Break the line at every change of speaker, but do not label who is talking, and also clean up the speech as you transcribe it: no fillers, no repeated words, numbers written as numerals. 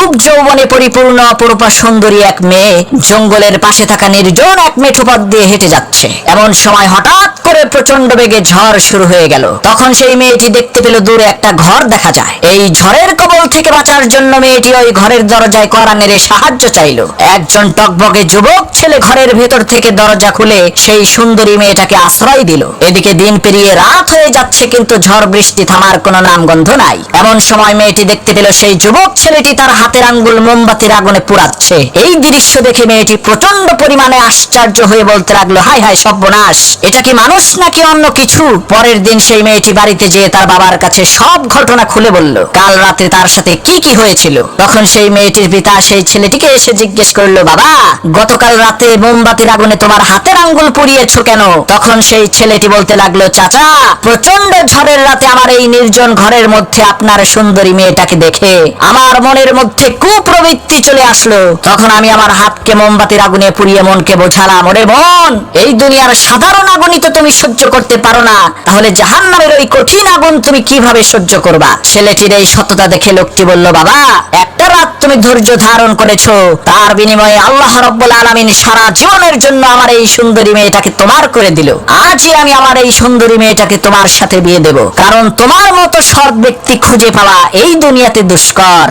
রূপ যৌবনে পরিপূর্ণ অপরূপা সুন্দরী এক মেয়ে জঙ্গলের পাশে থাকা নির্জন এক মেঠো পথ দিয়ে হেঁটে যাচ্ছে। এমন সময় হঠাৎ করে প্রচন্ড বেগে ঝড় শুরু হয়ে গেল। তখন সেই মেয়েটি দেখতে পেল দূরে একটা ঘর দেখা যায়। এই ঝড়ের কবল থেকে বাঁচার জন্য মেয়েটি ওই ঘরের দরজায় কড়া নেড়ে সাহায্য চাইল। একজন টকবকে যুবক ছেলে ঘরের ভেতর থেকে দরজা খুলে সেই সুন্দরী মেয়েটাকে আশ্রয় দিল। এদিকে দিন পেরিয়ে রাত হয়ে যাচ্ছে, কিন্তু ঝড় বৃষ্টি থামার কোনো নামগন্ধ নাই। এমন সময় মেয়েটি দেখতে পেল সেই যুবক ছেলেটি তার হাতের আঙ্গুল মোমবাতির আগুনে পুড়াচ্ছে। এই দৃশ্য দেখে মেয়েটি প্রচন্ড পরিমাণে আশ্চর্য হয়ে বলতে লাগলো, হায় হায় সর্বনাশ, এটা কি মানুষ নাকি অন্য কিছু? পরের দিন সেই মেয়েটি বাড়িতে যেয়ে তার বাবার কাছে সব ঘটনা খুলে বলল, কাল রাতে তার সাথে কি কি হয়েছিল। তখন সেই মেয়েটির পিতা সেই ছেলেটিকে এসে জিজ্ঞেস করলো, বাবা, গতকাল রাতে মোমবাতির আগুনে তোমার হাতের আঙ্গুল পুড়িয়েছো কেন? তখন সেই ছেলেটি বলতে লাগলো, চাচা, প্রচন্ড ঝড়ের রাতে আমার এই নির্জন ঘরের মধ্যে আপনার সুন্দরী মেয়েটাকে দেখে আমার মনের মধ্যে কুপ্রবৃত্তি চলে আসলো। তখন আমি আমার হাতকে মোমবাতির আগুনে পুড়িয়ে মনকে বোঝালাম, ওরে মন, এই দুনিয়ার সাধারণ আগুনই তো তুমি সহ্য করতে পারো না, তাহলে জাহান্নামের ওই কঠিন আগুন তুমি কিভাবে সহ্য করবা? ছেলেটির এই সততা দেখে লোকটি বলল, বাবা, একটা রাত তুমি ধৈর্য ধারণ করেছো, তার বিনিময়ে আল্লাহ রাব্বুল আলামিন সারা জীবনের জন্য আমার এই সুন্দরী মেয়েটাকে তোমার করে দিল। আজই আমি আমার এই সুন্দরী মেয়েটাকে তোমার সাথে বিয়ে দেব, কারণ তোমার মতো সৎ ব্যক্তি খুঁজে পাওয়া এই দুনিয়াতে দুষ্কর।